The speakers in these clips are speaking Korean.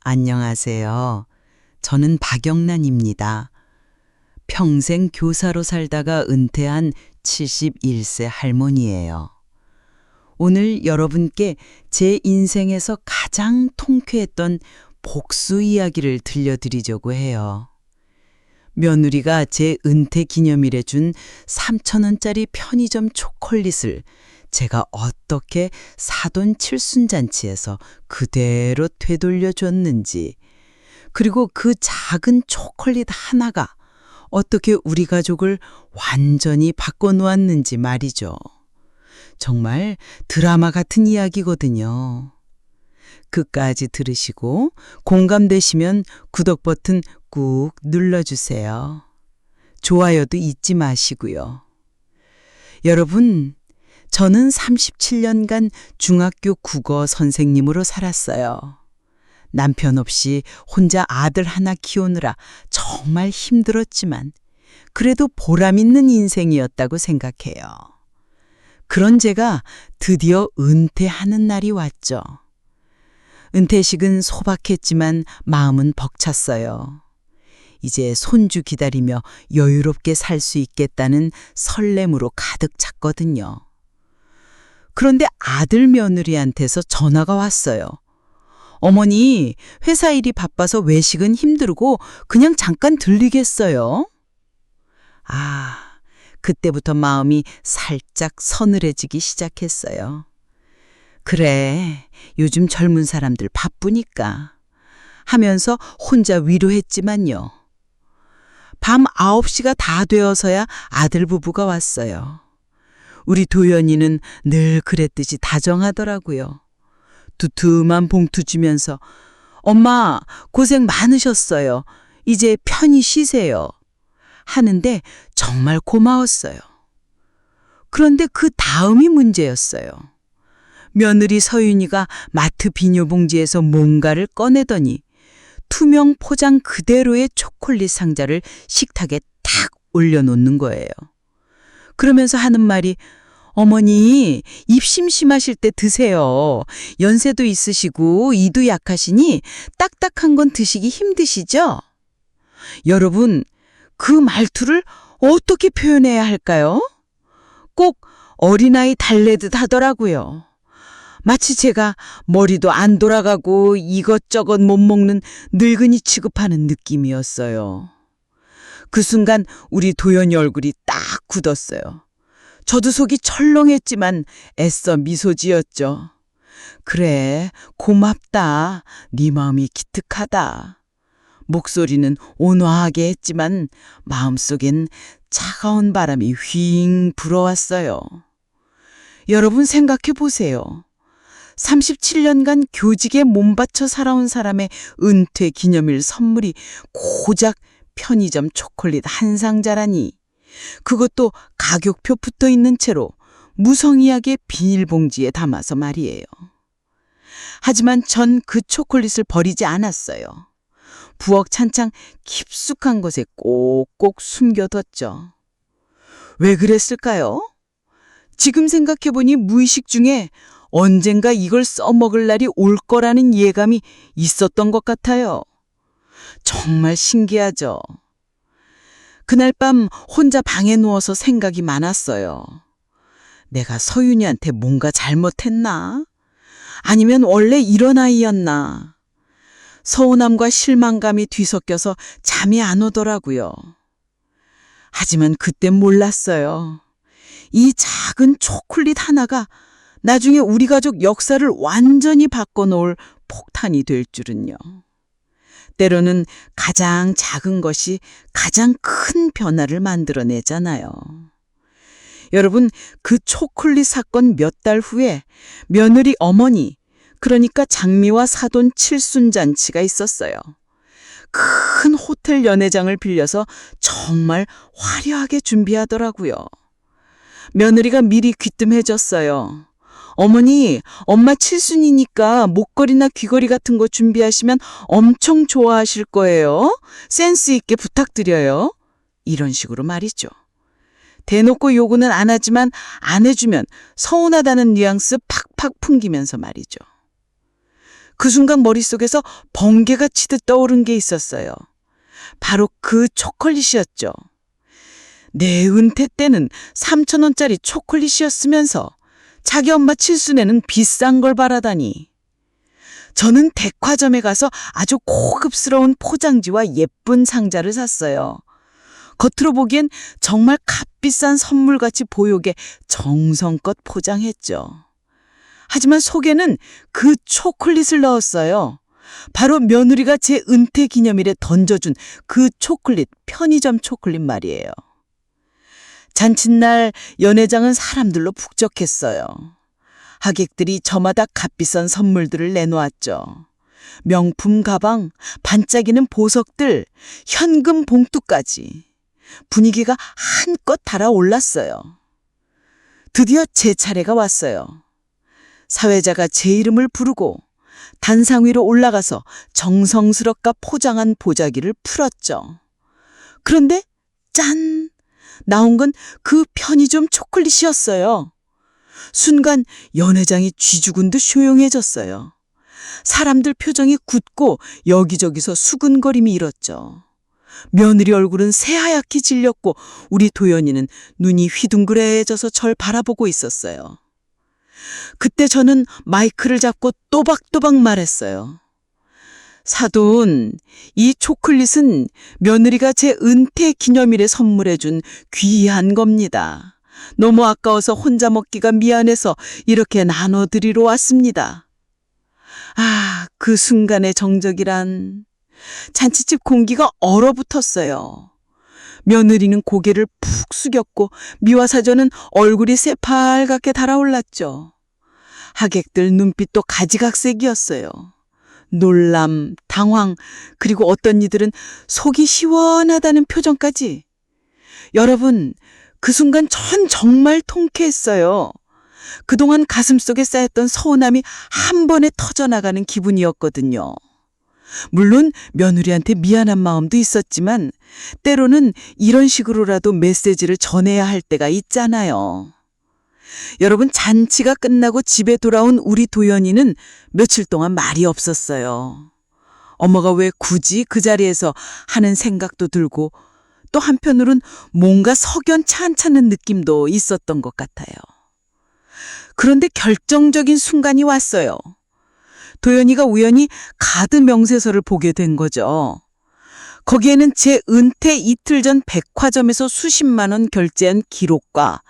안녕하세요. 저는 박영란입니다. 평생 교사로 살다가 은퇴한 71세 할머니예요. 오늘 여러분께 제 인생에서 가장 통쾌했던 복수 이야기를 들려드리려고 해요. 며느리가 제 은퇴 기념일에 준 3,000원짜리 편의점 초콜릿을 제가 어떻게 사돈 칠순잔치에서 그대로 되돌려줬는지, 그리고 그 작은 초콜릿 하나가 어떻게 우리 가족을 완전히 바꿔놓았는지 말이죠. 정말 드라마 같은 이야기거든요. 끝까지 들으시고 공감되시면 구독 버튼 꾹 눌러주세요. 좋아요도 잊지 마시고요. 여러분, 저는 37년간 중학교 국어 선생님으로 살았어요. 남편 없이 혼자 아들 하나 키우느라 정말 힘들었지만 그래도 보람 있는 인생이었다고 생각해요. 그런 제가 드디어 은퇴하는 날이 왔죠. 은퇴식은 소박했지만 마음은 벅찼어요. 이제 손주 기다리며 여유롭게 살 수 있겠다는 설렘으로 가득 찼거든요. 그런데 아들 며느리한테서 전화가 왔어요. 어머니, 회사 일이 바빠서 외식은 힘들고 그냥 잠깐 들리겠어요? 그때부터 마음이 살짝 서늘해지기 시작했어요. 그래, 요즘 젊은 사람들 바쁘니까 하면서 혼자 위로했지만요. 밤 9시가 다 되어서야 아들 부부가 왔어요. 우리 도연이는 늘 그랬듯이 다정하더라고요. 두툼한 봉투 주면서 엄마 고생 많으셨어요. 이제 편히 쉬세요. 하는데 정말 고마웠어요. 그런데 그 다음이 문제였어요. 며느리 서윤이가 마트 비닐봉지에서 뭔가를 꺼내더니 투명 포장 그대로의 초콜릿 상자를 식탁에 탁 올려놓는 거예요. 그러면서 하는 말이 어머니, 입 심심하실 때 드세요. 연세도 있으시고 이도 약하시니 딱딱한 건 드시기 힘드시죠? 여러분, 그 말투를 어떻게 표현해야 할까요? 꼭 어린아이 달래듯 하더라고요. 마치 제가 머리도 안 돌아가고 이것저것 못 먹는 늙은이 취급하는 느낌이었어요. 그 순간 우리 도연이 얼굴이 딱 굳었어요. 저도 속이 철렁했지만 애써 미소 지었죠. 그래, 고맙다. 네 마음이 기특하다. 목소리는 온화하게 했지만 마음속엔 차가운 바람이 휘잉 불어왔어요. 여러분 생각해 보세요. 37년간 교직에 몸바쳐 살아온 사람의 은퇴 기념일 선물이 고작 편의점 초콜릿 한 상자라니. 그것도 가격표 붙어 있는 채로 무성의하게 비닐봉지에 담아서 말이에요. 하지만 전 그 초콜릿을 버리지 않았어요. 부엌 찬창 깊숙한 곳에 꼭꼭 숨겨뒀죠. 왜 그랬을까요? 지금 생각해보니 무의식 중에 언젠가 이걸 써먹을 날이 올 거라는 예감이 있었던 것 같아요. 정말 신기하죠. 그날 밤 혼자 방에 누워서 생각이 많았어요. 내가 서윤이한테 뭔가 잘못했나? 아니면 원래 이런 아이였나? 서운함과 실망감이 뒤섞여서 잠이 안 오더라고요. 하지만 그땐 몰랐어요. 이 작은 초콜릿 하나가 나중에 우리 가족 역사를 완전히 바꿔놓을 폭탄이 될 줄은요. 때로는 가장 작은 것이 가장 큰 변화를 만들어내잖아요. 여러분, 그 초콜릿 사건 몇 달 후에 며느리 어머니, 그러니까 장미와 사돈 칠순잔치가 있었어요. 큰 호텔 연회장을 빌려서 정말 화려하게 준비하더라고요. 며느리가 미리 귀뜸해줬어요. 어머니, 엄마 칠순이니까 목걸이나 귀걸이 같은 거 준비하시면 엄청 좋아하실 거예요. 센스 있게 부탁드려요. 이런 식으로 말이죠. 대놓고 요구는 안 하지만 안 해주면 서운하다는 뉘앙스 팍팍 풍기면서 말이죠. 그 순간 머릿속에서 번개가 치듯 떠오른 게 있었어요. 바로 그 초콜릿이었죠. 내 은퇴 때는 3,000원짜리 초콜릿이었으면서 자기 엄마 칠순에는 비싼 걸 바라다니. 저는 백화점에 가서 아주 고급스러운 포장지와 예쁜 상자를 샀어요. 겉으로 보기엔 정말 값비싼 선물같이 보이게 정성껏 포장했죠. 하지만 속에는 그 초콜릿을 넣었어요. 바로 며느리가 제 은퇴 기념일에 던져준 그 초콜릿, 편의점 초콜릿 말이에요. 잔칫날 연회장은 사람들로 북적했어요. 하객들이 저마다 값비싼 선물들을 내놓았죠. 명품 가방, 반짝이는 보석들, 현금 봉투까지. 분위기가 한껏 달아올랐어요. 드디어 제 차례가 왔어요. 사회자가 제 이름을 부르고 단상 위로 올라가서 정성스럽게 포장한 보자기를 풀었죠. 그런데 짠! 나온 건 그 편의점 초콜릿이었어요. 순간 연회장이 쥐죽은 듯 조용해졌어요. 사람들 표정이 굳고 여기저기서 수근거림이 일었죠. 며느리 얼굴은 새하얗게 질렸고 우리 도연이는 눈이 휘둥그레져서 절 바라보고 있었어요. 그때 저는 마이크를 잡고 또박또박 말했어요. 사돈, 이 초콜릿은 며느리가 제 은퇴 기념일에 선물해준 귀한 겁니다. 너무 아까워서 혼자 먹기가 미안해서 이렇게 나눠드리러 왔습니다. 아, 그 순간의 정적이란. 잔치집 공기가 얼어붙었어요. 며느리는 고개를 푹 숙였고 미화사전은 얼굴이 새빨갛게 달아올랐죠. 하객들 눈빛도 가지각색이었어요. 놀람, 당황, 그리고 어떤 이들은 속이 시원하다는 표정까지. 여러분, 그 순간 전 정말 통쾌했어요. 그동안 가슴속에 쌓였던 서운함이 한 번에 터져나가는 기분이었거든요. 물론 며느리한테 미안한 마음도 있었지만 때로는 이런 식으로라도 메시지를 전해야 할 때가 있잖아요. 여러분, 잔치가 끝나고 집에 돌아온 우리 도연이는 며칠 동안 말이 없었어요. 엄마가 왜 굳이 그 자리에서 하는 생각도 들고 또 한편으론 뭔가 석연치 않다는 느낌도 있었던 것 같아요. 그런데 결정적인 순간이 왔어요. 도연이가 우연히 카드 명세서를 보게 된 거죠. 거기에는 제 은퇴 이틀 전 백화점에서 수십만 원 결제한 기록과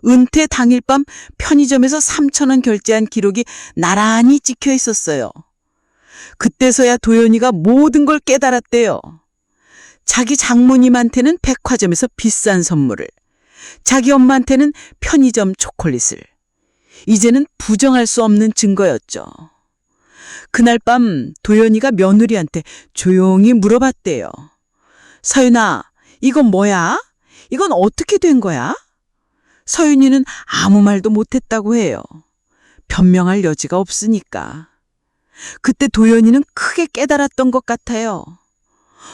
은퇴 당일 밤 편의점에서 3,000원 결제한 기록이 나란히 찍혀 있었어요. 그때서야 도연이가 모든 걸 깨달았대요. 자기 장모님한테는 백화점에서 비싼 선물을, 자기 엄마한테는 편의점 초콜릿을. 이제는 부정할 수 없는 증거였죠. 그날 밤 도연이가 며느리한테 조용히 물어봤대요. 서윤아, 이건 뭐야? 이건 어떻게 된 거야? 서윤이는 아무 말도 못했다고 해요. 변명할 여지가 없으니까. 그때 도연이는 크게 깨달았던 것 같아요.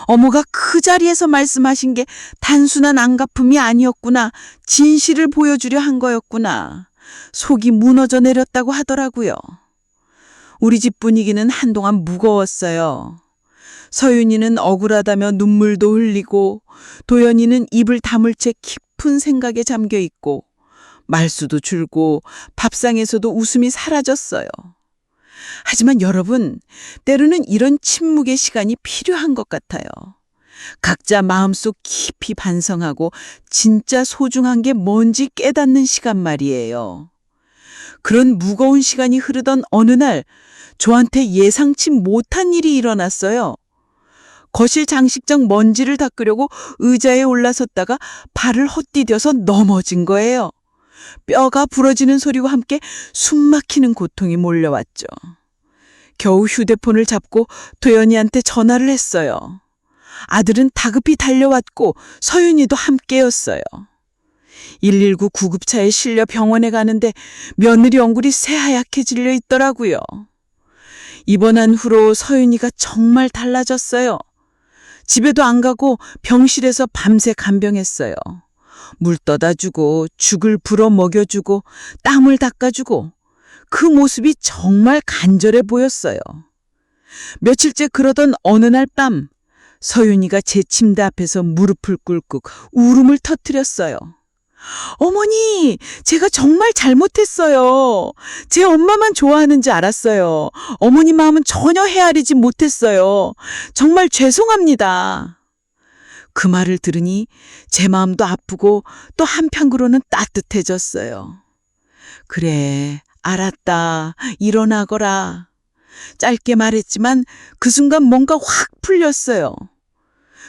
어머가 그 자리에서 말씀하신 게 단순한 안갚음이 아니었구나. 진실을 보여주려 한 거였구나. 속이 무너져 내렸다고 하더라고요. 우리 집 분위기는 한동안 무거웠어요. 서윤이는 억울하다며 눈물도 흘리고 도연이는 입을 다물 채 깊은 생각에 잠겨 있고 말수도 줄고 밥상에서도 웃음이 사라졌어요. 하지만 여러분, 때로는 이런 침묵의 시간이 필요한 것 같아요. 각자 마음속 깊이 반성하고 진짜 소중한 게 뭔지 깨닫는 시간 말이에요. 그런 무거운 시간이 흐르던 어느 날 저한테 예상치 못한 일이 일어났어요. 거실 장식장 먼지를 닦으려고 의자에 올라섰다가 발을 헛디뎌서 넘어진 거예요. 뼈가 부러지는 소리와 함께 숨막히는 고통이 몰려왔죠. 겨우 휴대폰을 잡고 도연이한테 전화를 했어요. 아들은 다급히 달려왔고 서윤이도 함께였어요. 119 구급차에 실려 병원에 가는데 며느리 얼굴이 새하얗게 질려 있더라고요. 입원한 후로 서윤이가 정말 달라졌어요. 집에도 안 가고 병실에서 밤새 간병했어요. 물 떠다 주고 죽을 불어 먹여주고 땀을 닦아주고 그 모습이 정말 간절해 보였어요. 며칠째 그러던 어느 날 밤, 서윤이가 제 침대 앞에서 무릎을 꿇고 울음을 터뜨렸어요. 어머니, 제가 정말 잘못했어요. 제 엄마만 좋아하는 줄 알았어요. 어머니 마음은 전혀 헤아리지 못했어요. 정말 죄송합니다. 그 말을 들으니 제 마음도 아프고 또 한편으로는 따뜻해졌어요. 그래, 알았다. 일어나거라. 짧게 말했지만 그 순간 뭔가 확 풀렸어요.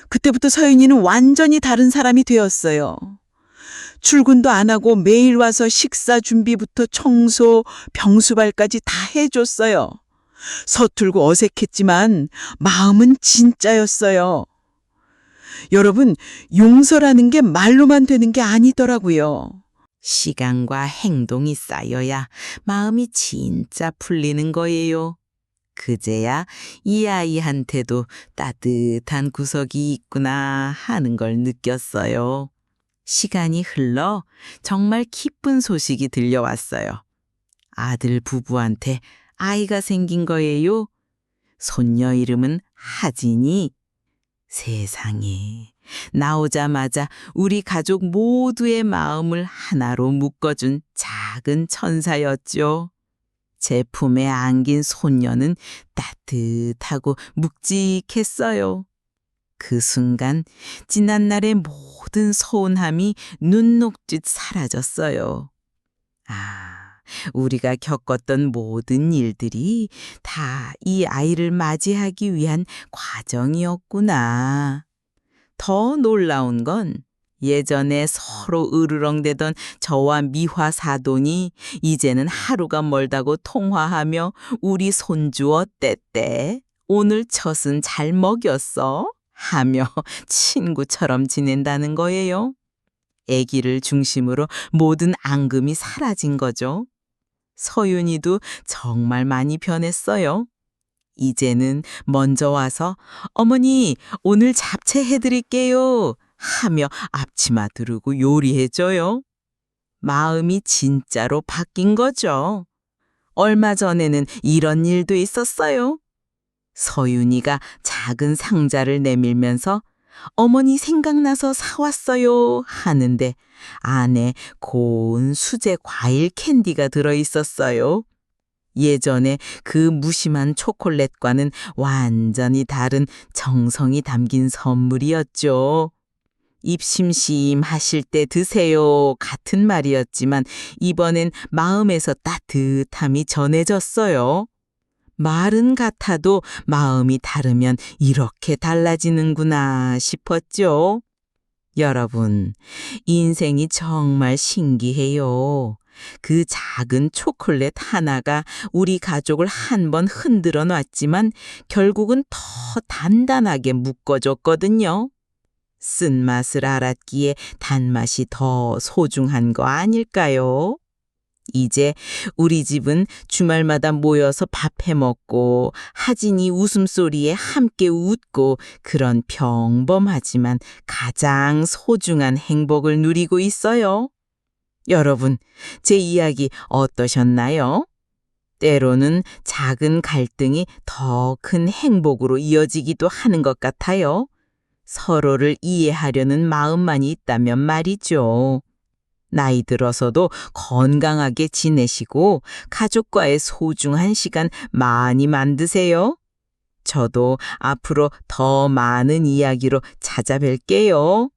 그때부터 서윤이는 완전히 다른 사람이 되었어요. 출근도 안 하고 매일 와서 식사 준비부터 청소, 병수발까지 다 해줬어요. 서툴고 어색했지만 마음은 진짜였어요. 여러분, 용서라는 게 말로만 되는 게 아니더라고요. 시간과 행동이 쌓여야 마음이 진짜 풀리는 거예요. 그제야 이 아이한테도 따뜻한 구석이 있구나 하는 걸 느꼈어요. 시간이 흘러 정말 기쁜 소식이 들려왔어요. 아들 부부한테 아이가 생긴 거예요. 손녀 이름은 하진이. 세상에, 나오자마자 우리 가족 모두의 마음을 하나로 묶어준 작은 천사였죠. 제 품에 안긴 손녀는 따뜻하고 묵직했어요. 그 순간 지난날의 모든 서운함이 눈 녹듯 사라졌어요. 우리가 겪었던 모든 일들이 다 이 아이를 맞이하기 위한 과정이었구나. 더 놀라운 건 예전에 서로 으르렁대던 저와 미화 사돈이 이제는 하루가 멀다고 통화하며 우리 손주 어땠대? 오늘 젖은 잘 먹였어? 하며 친구처럼 지낸다는 거예요. 아기를 중심으로 모든 앙금이 사라진 거죠. 서윤이도 정말 많이 변했어요. 이제는 먼저 와서 어머니 오늘 잡채 해드릴게요 하며 앞치마 두르고 요리해줘요. 마음이 진짜로 바뀐 거죠. 얼마 전에는 이런 일도 있었어요. 서윤이가 작은 상자를 내밀면서 어머니 생각나서 사왔어요 하는데 안에 고운 수제 과일 캔디가 들어있었어요. 예전에 그 무심한 초콜릿과는 완전히 다른 정성이 담긴 선물이었죠. 입 심심하실 때 드세요 같은 말이었지만 이번엔 마음에서 따뜻함이 전해졌어요. 말은 같아도 마음이 다르면 이렇게 달라지는구나 싶었죠. 여러분, 인생이 정말 신기해요. 그 작은 초콜릿 하나가 우리 가족을 한 번 흔들어 놨지만 결국은 더 단단하게 묶어줬거든요. 쓴맛을 알았기에 단맛이 더 소중한 거 아닐까요? 이제 우리 집은 주말마다 모여서 밥 해먹고 하진이 웃음소리에 함께 웃고 그런 평범하지만 가장 소중한 행복을 누리고 있어요. 여러분, 제 이야기 어떠셨나요? 때로는 작은 갈등이 더 큰 행복으로 이어지기도 하는 것 같아요. 서로를 이해하려는 마음만이 있다면 말이죠. 나이 들어서도 건강하게 지내시고 가족과의 소중한 시간 많이 만드세요. 저도 앞으로 더 많은 이야기로 찾아뵐게요.